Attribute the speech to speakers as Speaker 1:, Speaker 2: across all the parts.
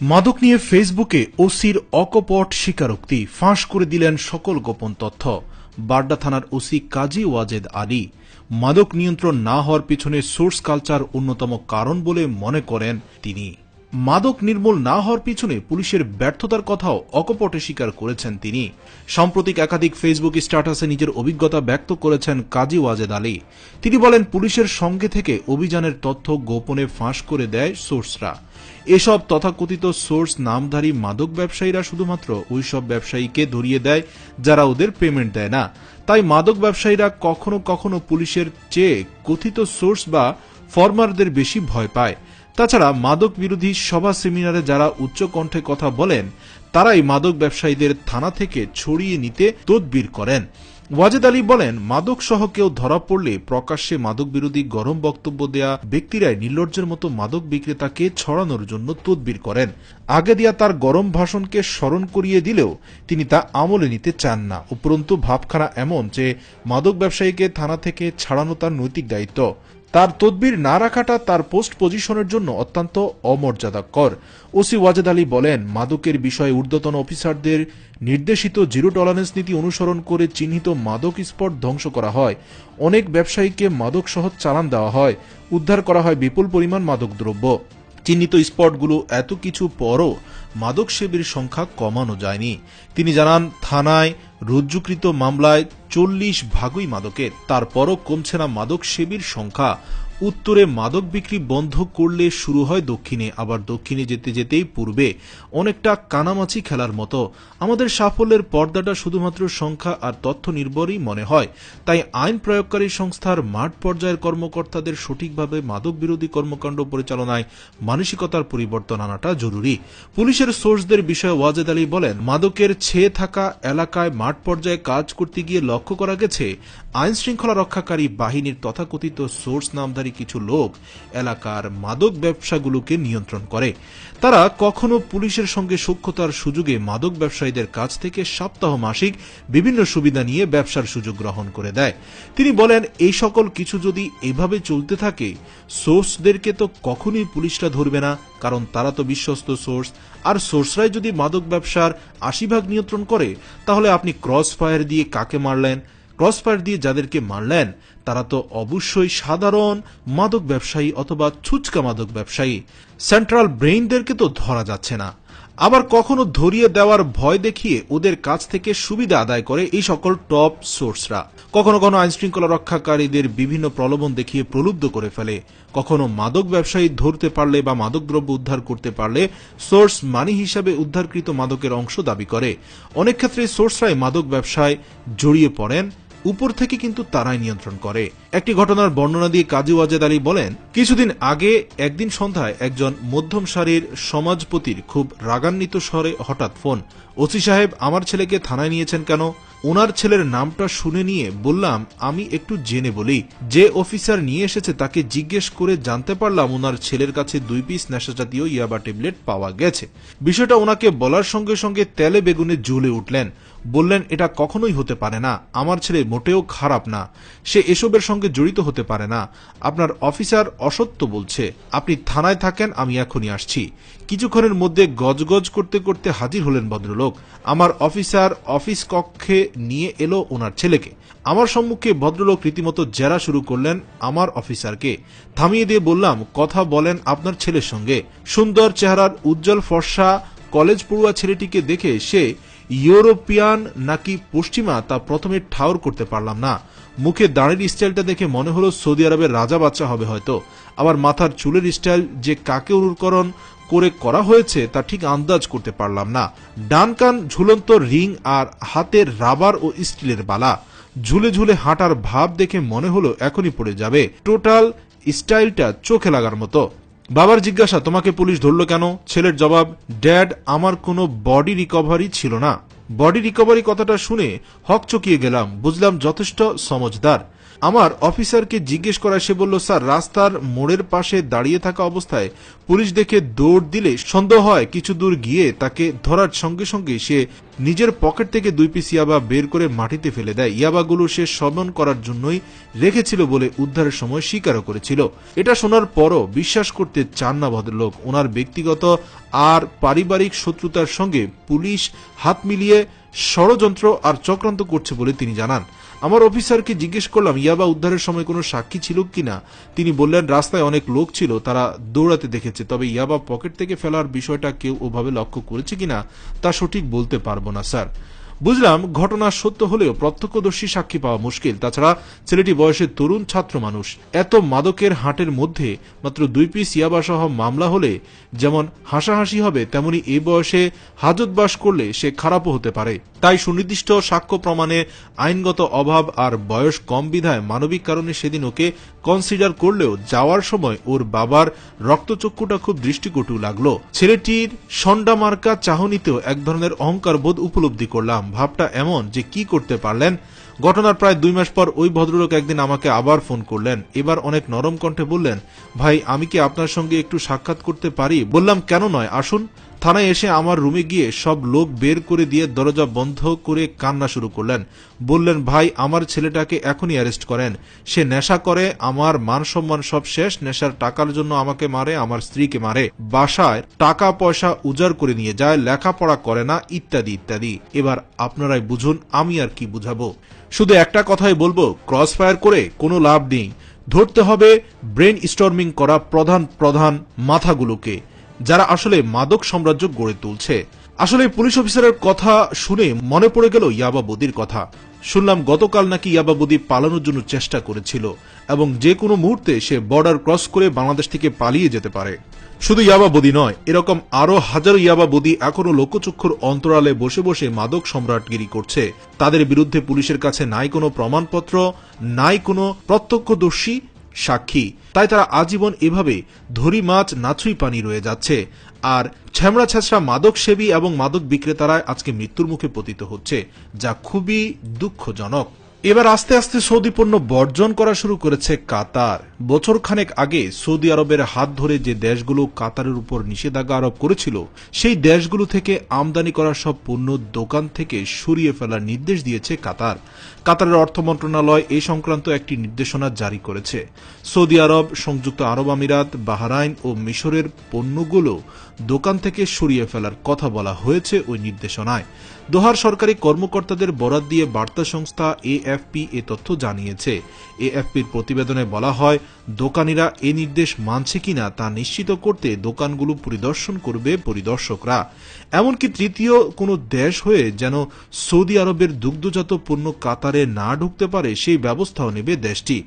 Speaker 1: মাদক নিয়ে ফেসবুকে ওসির অকপট স্বীকারোক্তি, ফাঁস করে দিলেন সকল গোপন তথ্য। বাড্ডা থানার ওসি কাজী ওয়াজেদ আলী মাদক নিয়ন্ত্রণ না হওয়ার পিছনে সোর্স কালচার অন্যতম কারণ বলে মনে করেন তিনি। মাদক নির্মূল না হওয়ার পিছনে পুলিশের ব্যর্থতার কথাও অকপটে স্বীকার করেছেন তিনি। সাম্প্রতিক একাধিক ফেসবুক স্ট্যাটাসে নিজের অভিজ্ঞতা ব্যক্ত করেছেন কাজী ওয়াজেদ আলী। তিনি বলেন, পুলিশের সঙ্গে থেকে অভিযানের তথ্য গোপনে ফাঁস করে দেয় সোর্সরা। এসব তথাকথিত সোর্স নামধারী মাদক ব্যবসায়ীরা শুধুমাত্র ওইসব ব্যবসায়ীকে ধরিয়ে দেয় যারা ওদের পেমেন্ট দেয় না। তাই মাদক ব্যবসায়ীরা কখনো কখনো পুলিশের চেয়ে কথিত সোর্স বা ফরমারদের বেশি ভয় পায়। তাছাড়া মাদক বিরোধী সভা সেমিনারে যারা উচ্চকণ্ঠে কথা বলেন তারাই মাদক ব্যবসায়ীদের থানা থেকে ছড়িয়ে নিতে তদবির করেন। ওয়াজেদ আলী বলেন, মাদক সহ কেউ ধরা পড়লে প্রকাশ্যে মাদক বিরোধী গরম বক্তব্য দেয়া ব্যক্তিরাই নির্লজ্জের মতো মাদক বিক্রেতাকে ছড়ানোর জন্য তদবির করেন। আগে দিয়া তার গরম ভাষণকে স্মরণ করিয়ে দিলেও তিনি তা আমলে নিতে চান না। উপরন্তু ভাবখানা এমন যে মাদক ব্যবসায়ীকে থানা থেকে ছাড়ানো তার নৈতিক দায়িত্ব। তার তদবির না রাখাটা তার পোস্ট পজিশনের জন্য অত্যন্ত অমর্যাদাকর। ওসি ওয়াজেদ আলী বলেন, মাদকের বিষয়ে ঊর্ধ্বতন অফিসারদের নির্দেশিত জিরো টলারেন্স নীতি অনুসরণ করে চিহ্নিত মাদক স্পট ধ্বংস করা হয়। অনেক ব্যবসায়ীকে মাদক সহ চালান দেওয়া হয়। উদ্ধার করা হয় বিপুল পরিমাণ মাদক দ্রব্য। চিহ্নিত স্পটগুলো এত কিছু পরও মাদক সেবীর সংখ্যা কমানো যায়নি। তিনি জানান, থানায় রুজুকৃত মামলায় 40% মাদকের, তারপরও কমছে না মাদক সেবীর সংখ্যা। উত্তরে মাদক বিক্রি বন্ধ করলে শুরু হয় দক্ষিণে, আবার দক্ষিণে যেতে যেতেই পূর্বে। অনেকটা কানামাছি খেলার মতো। আমাদের সাফল্যের পর্দাটা শুধুমাত্র সংখ্যা আর তথ্য নির্ভরই মনে হয়। তাই আইন প্রয়োগকারী সংস্থার মাঠ পর্যায়ের কর্মকর্তাদের সঠিকভাবে মাদক বিরোধী কর্মকাণ্ড পরিচালনায় মানসিকতার পরিবর্তন আনাটা জরুরি। পুলিশের সোর্সদের বিষয়ে ওয়াজেদ আলী বলেন, মাদকের ছেয়ে থাকা এলাকায় মাঠ পর্যায়ে কাজ করতে গিয়ে লক্ষ্য করা গেছে আইন শৃঙ্খলা রক্ষাকারী বাহিনীর তথাকথিত সোর্স নামধারী কিছু লোক এলাকার মাদক ব্যবসাগুলোকে নিয়ন্ত্রণ করে। তারা কখনো পুলিশের সঙ্গে সখ্যতার সুযোগে মাদক ব্যবসায়ীদের কাছ থেকে সপ্তাহ মাসিক বিভিন্ন সুবিধা নিয়ে ব্যবসার সুযোগ গ্রহণ করে দেয়। তিনি বলেন, এই সকল কিছু যদি এভাবে চলতে থাকে, সোর্সদেরকে তো কখনোই পুলিশরা ধরবে না, কারণ তারা তো বিশ্বস্ত সোর্স। আর সোর্সরাই যদি মাদক ব্যবসার 80% নিয়ন্ত্রণ করে, তাহলে আপনি ক্রস ফায়ার দিয়ে কাকে মারলেন? ক্রস ফায়ার দিয়ে যাদেরকে মারলেন তারা তো অবশ্যই সাধারণ মাদক ব্যবসায়ী অথবা ছুচকা মাদক ব্যবসায়ী। সেন্ট্রাল ব্রেইনদেরকে তো ধরা যাচ্ছে না। আবার কখনো ধরিয়ে দেওয়ার ভয় দেখিয়ে ওদের কাছ থেকে সুবিধা আদায় করে এই সকল টপ সোর্সরা। কখনো কখনো আইন শৃঙ্খলা রক্ষাকারীদের বিভিন্ন প্রলোভন দেখিয়ে প্রলুব্ধ করে ফেলে। কখনো মাদক ব্যবসায়ী ধরতে পারলে বা মাদকদ্রব্য উদ্ধার করতে পারলে সোর্স মানি হিসাবে উদ্ধারকৃত মাদকের অংশ দাবি করে। অনেক ক্ষেত্রে সোর্সরাই মাদক ব্যবসায় জড়িয়ে পড়েন, উপর থেকে কিন্তু তারাই নিয়ন্ত্রণ করে। একটি ঘটনার বর্ণনা দিয়ে কাজী ওয়াজেদ আলী বলেন, কিছুদিন আগে একদিন সন্ধ্যায় একজন মধ্যম সারির সমাজপতির খুব রাগান্বিত স্বরে হঠাৎ ফোন, ওসি সাহেব, আমার ছেলেকে থানায় নিয়েছেন কেন? ওনার ছেলের নামটা শুনে নিয়ে বললাম, আমি একটু জেনে বলি। যে অফিসার নিয়ে এসেছে তাকে জিজ্ঞেস করে জানতে পারলাম ওনার ছেলের কাছে 2 পিস নেশাজাতীয় ইয়াবা ট্যাবলেট পাওয়া গেছে। বিষয়টা ওনাকে বলার সঙ্গে সঙ্গে তেলে বেগুনে জ্বলে উঠলেন। বললেন, এটা কখনোই হতে পারে না, আমার ছেলে মোটেও খারাপ না, সে এসবের সঙ্গে জড়িত হতে পারে না। আপনার অফিসার অসত্য বলছে, আপনি থানায় থাকেন, আমি এখনই আসছি। কিছুক্ষণের মধ্যে গজগজ করতে করতে হাজির হলেন ভদ্রলোক। আমার অফিসার অফিস কক্ষে নিয়ে এলো ওনার ছেলেকে। আমার সম্মুখে ভদ্রলোক রীতিমতো জেরা শুরু করলেন আমার অফিসারকে। থামিয়ে দিয়ে বললাম, কথা বলেন আপনার ছেলের সঙ্গে। সুন্দর চেহারার উজ্জ্বল ফর্সা কলেজ পড়ুয়া ছেলেটিকে দেখে সে ইউরোপিয়ান নাকি পশ্চিমা তা প্রথমে ঠাউর করতে পারলাম না। মুখে দাড়ির স্টাইলটা দেখে মনে হলো সৌদি আরবের রাজা বাচ্চা হবে হয়তো। আবার মাথার চুলের স্টাইল যে কাকে অনুকরণ করে করা হয়েছে তা ঠিক আন্দাজ করতে পারলাম না। ডান কান ঝুলন্ত রিং আর হাতের রাবার ও স্টিলের বালা, ঝুলে ঝুলে হাঁটার ভাব দেখে মনে হলো এখনই পড়ে যাবে। টোটাল স্টাইলটা চোখে লাগার মতো। বাবার জিজ্ঞাসা, তোমাকে পুলিশ ধরল কেন? ছেলের জবাব, ড্যাড, আমার কোনো বডি রিকভারি ছিল না। বডি রিকভারি কথাটা শুনে হকচকিয়ে গেলাম। বুঝলাম যথেষ্ট সমঝদার। আমার অফিসারকে জিজ্ঞেস করা, সে বলল, স্যার রাস্তার মোড়ের পাশে দাঁড়িয়ে থাকা অবস্থায় পুলিশ দেখে দৌড় দিলে সন্দেহ হয় কিছু দূর গিয়ে তাকে ধরার সঙ্গে সঙ্গে সে নিজের পকেট থেকে 2 পিস ইয়াবা বের করে মাটিতে ফেলে দেয়। ইয়াবাগুলো সে শমন করার জন্যই রেখেছিল বলে উদ্ধারের সময় স্বীকারও করেছিল। এটা শোনার পরও বিশ্বাস করতে চান না ভদ্রলোক। ওনার ব্যক্তিগত আর পারিবারিক শত্রুতার সঙ্গে পুলিশ হাত মিলিয়ে ষড়যন্ত্র আর চক্রান্ত করছে বলে তিনি জানান। আমার অফিসারকে জিজ্ঞেস করলাম ইয়াবা উদ্ধারের সময় কোনো সাক্ষী ছিল কিনা। তিনি বললেন, রাস্তায় অনেক লোক ছিল, তারা দৌড়াতে দেখেছে, তবে ইয়াবা পকেট থেকে ফেলার বিষয়টা কেউ ওভাবে লক্ষ্য করেছে কিনা তা সঠিক বলতে পারবো না স্যার। বুঝলাম ঘটনা সত্য হলেও প্রত্যক্ষদর্শী সাক্ষী পাওয়া মুশকিল। তাছাড়া ছেলেটি বয়সে তরুণ ছাত্র মানুষ। এত মাদকের হাটের মধ্যে মাত্র 2 পিস ইয়াবা সহ মামলা হলে যেমন হাসাহাসি হবে, তেমনি এই বয়সে হাজতবাস করলে সে খারাপও হতে পারে। তাই সুনির্দিষ্ট সাক্ষ্য প্রমাণে আইনগত অভাব আর বয়স কম বিধায় মানবিক কারণে সেদিন ওকে কনসিডার করলেও যাওয়ার সময় ওর বাবার রক্তচক্ষুটা খুব দৃষ্টিকটু লাগলো। ছেলেটির সন্ডা মার্কা চাহনিতেও এক ধরনের অহংকার বোধ উপলব্ধি করলাম। ভাবটা এমন যে কি করতে পারলেন। ঘটনার প্রায় 2 মাস পর ওই ভদ্রলোক একদিন আমাকে আবার ফোন করলেন। এবার অনেক নরম কণ্ঠে বললেন, ভাই আমি কি আপনার সঙ্গে একটু সাক্ষাৎ করতে পারি? বললাম, কেন নয়, আসুন। থানায় এসে আমার রুমে গিয়ে সব লোক বের করে দিয়ে দরজা বন্ধ করে কান্না শুরু করলেন। বললেন, ভাই আমার ছেলেটাকে এখনই অ্যারেস্ট করেন। সে নেশা করে, আমার মান সম্মান সব শেষ। নেশার টাকার জন্য আমাকে মারে, আমার স্ত্রীকে মারে, বাসায় টাকা পয়সা উজাড় করে নিয়ে যায়, লেখাপড়া করে না, ইত্যাদি ইত্যাদি। এবার আপনারাই বুঝুন, আমি আর কি বুঝাবো। শুধু একটা কথাই বলবো, ক্রস ফায়ার করে কোনো লাভ নেই। ধরতে হবে ব্রেন স্টর্মিং করা প্রধান প্রধান মাথাগুলোকে, যারা আসলে মাদক সাম্রাজ্য গড়ে তুলছে। আসলে পুলিশ অফিসারের কথা শুনে মনে পড়ে গেল ইয়াবা বদির কথা। শুনলাম গতকাল নাকি ইয়াবা বদি পালানোর জন্য চেষ্টা করেছিল এবং যে কোনো মুহূর্তে সে বর্ডার ক্রস করে বাংলাদেশ থেকে পালিয়ে যেতে পারে। শুধু ইয়াবা বদি নয়, এরকম আরো হাজারো ইয়াবা বদি এখনো লোকচক্ষুর অন্তরালে বসে বসে মাদক সম্রাটগিরি করছে। তাদের বিরুদ্ধে পুলিশের কাছে নাই কোনো প্রমাণপত্র, নাই কোনো প্রত্যক্ষদর্শী সাক্ষী। তাই তারা আজীবন এভাবে ধরি মাছ নাছুই পানি রয়ে যাচ্ছে। আর ছ্যামড়া ছ্যাঁচড়া মাদক সেবী এবং মাদক বিক্রেতারা আজকে মৃত্যুর মুখে পতিত হচ্ছে, যা খুবই দুঃখজনক। এবার আস্তে আস্তে সৌদি পণ্য বর্জন করা শুরু করেছে কাতার। বছর খানেক আগে সৌদি আরবের হাত ধরে যে দেশগুলো কাতারের উপর নিষেধাজ্ঞা আরোপ করেছিল, সেই দেশগুলো থেকে আমদানি করা সব পণ্য দোকান থেকে সরিয়ে ফেলার নির্দেশ দিয়েছে কাতার। কাতারের অর্থ মন্ত্রণালয় এই সংক্রান্ত একটি নির্দেশনা জারি করেছে। সৌদি আরব, সংযুক্ত আরব আমিরাত, বাহরাইন ও মিশরের পণ্যগুলো দোকান থেকে সরিয়ে ফেলার কথা বলা হয়েছে ওই নির্দেশনায়। দোহার সরকারি কর্মকর্তাদের বরাত দিয়ে বার্তা সংস্থা এএফপি এ তথ্য জানিয়েছে। এএফপির প্রতিবেদনে বলা হয়, দোকানিরা এ নির্দেশ মানছে কিনা তা নিশ্চিত করতে দোকানগুলো পরিদর্শন করবে পরিদর্শকরা। এমনকি তৃতীয় কোনো দেশ হয়ে যেন সৌদি আরবের দুগ্ধজাত পণ্য কাতারে না ঢুকতে পারে সেই ব্যবস্থাও নেবে দেশটি।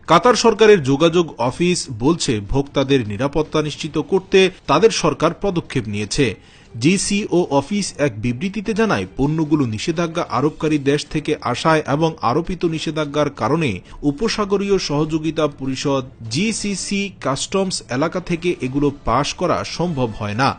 Speaker 1: কাতার সরকারের যোগাযোগ অফিস বলছে, ভোক্তাদের নিরাপত্তা নিশ্চিত করতে তাদের সরকার পদক্ষেপ নিয়েছে। জিসিও অফিস এক বিবৃতিতে জানায়, পণ্যগুলো নিষেধাজ্ঞা আরোপকারী দেশ থেকে আসায় এবং আরোপিত নিষেধাজ্ঞার কারণে উপসাগরীয় সহযোগিতা পরিষদ জিসিসি কাস্টমস এলাকা থেকে এগুলো পাশ করা সম্ভব হয় না।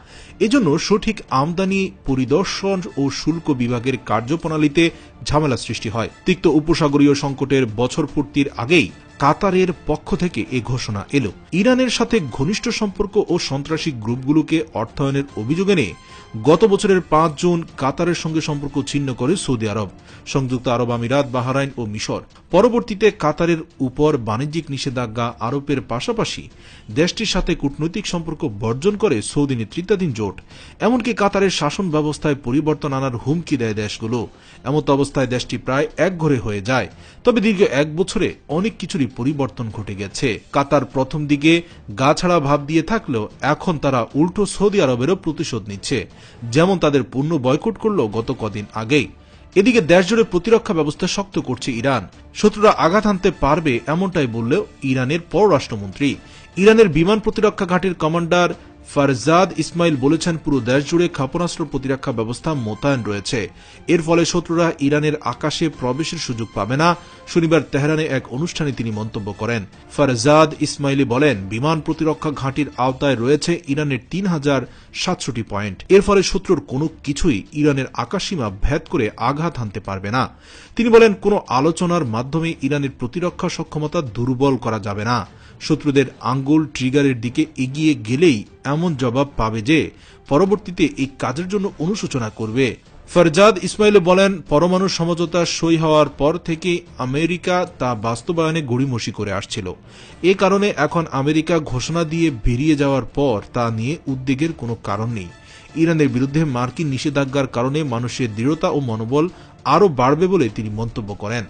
Speaker 1: এজন্য সঠিক আমদানি পরিদর্শন ও শুল্ক বিভাগের কার্যপ্রণালীতে ঝামেলা সৃষ্টি হয়। তিক্ত উপসাগরীয় সংকটের বছর পূর্তির আগেই কাতারের পক্ষ থেকে এ ঘোষণা এলো। ইরানের সাথে ঘনিষ্ঠ সম্পর্ক ও সন্ত্রাসী গ্রুপগুলোকে অর্থায়নের অভিযোগ এনে গত বছরের 5 জুন কাতারের সঙ্গে সম্পর্ক ছিন্ন করে সৌদি আরব, সংযুক্ত আরব আমিরাত, বাহরাইন ও মিশর। পরবর্তীতে কাতারের উপর বাণিজ্যিক নিষেধাজ্ঞা আরোপের পাশাপাশি দেশটির সাথে কূটনৈতিক সম্পর্ক বর্জন করে সৌদি নেতৃত্বাধীন জোট। এমনকি কাতারের শাসন ব্যবস্থায় পরিবর্তন আনার হুমকি দেয় দেশগুলো। এমত অবস্থায় দেশটি প্রায় একঘরে হয়ে যায়। তবে দীর্ঘ 1 বছরে অনেক কিছুরই পরিবর্তন ঘটে গেছে। কাতার প্রথম দিকে গা ছাড়া ভাব দিয়ে থাকলেও এখন তারা উল্টো সৌদি আরবেরও প্রতিশোধ নিচ্ছে, যেমন তাদের পণ্য বয়কট করল গত কদিন আগেই। এদিকে দেশজুড়ে প্রতিরক্ষা ব্যবস্থা শক্ত করছে ইরান। শত্রুরা আঘাত হানতে পারবে এমনটাই বললেও ইরানের পররাষ্ট্রমন্ত্রী। ইরানের বিমান প্রতিরক্ষা ঘাঁটির কমান্ডার ফারজাদ ইসমাইল বলেছেন, পুরো দেশ জুড়ে ক্ষেপণাস্ত্র প্রতিরক্ষা ব্যবস্থা মোতায়েন রয়েছে। এর ফলে শত্রুরা ইরানের আকাশে প্রবেশের সুযোগ পাবে না। শনিবার তেহরানে এক অনুষ্ঠানে তিনি মন্তব্য করেন। ফারজাদ ইসমাইলি বলেন, বিমান প্রতিরক্ষা ঘাঁটির আওতায় রয়েছে ইরানের ৩,৭০০টি পয়েন্ট। এর ফলে শত্রুর কোনো কিছুই ইরানের আকাশসীমা ভেদ করে আঘাত হানতে পারবে না। তিনি বলেন, কোনো আলোচনার মাধ্যমে ইরানের প্রতিরক্ষা সক্ষমতা দুর্বল করা যাবে না। শত্রুদের আঙ্গুল ট্রিগারের দিকে এগিয়ে গেলেই এমন জবাব পাবে যে পরবর্তীতে এই কাজের জন্য অনুশোচনা করবে। ফারজাদ ইসমাইল বলেন, পরমাণু সমঝোতা সই হওয়ার পর থেকে আমেরিকা তা বাস্তবায়নে গড়িমসি করে আসছিল। এ কারণে এখন আমেরিকা ঘোষণা দিয়ে বেরিয়ে যাওয়ার পর তা নিয়ে উদ্বেগের কোনো কারণ নেই। ইরানের বিরুদ্ধে মার্কিন নিষেধাজ্ঞার কারণে মানুষের দৃঢ়তা ও মনোবল আরও বাড়বে বলে তিনি মন্তব্য করেন।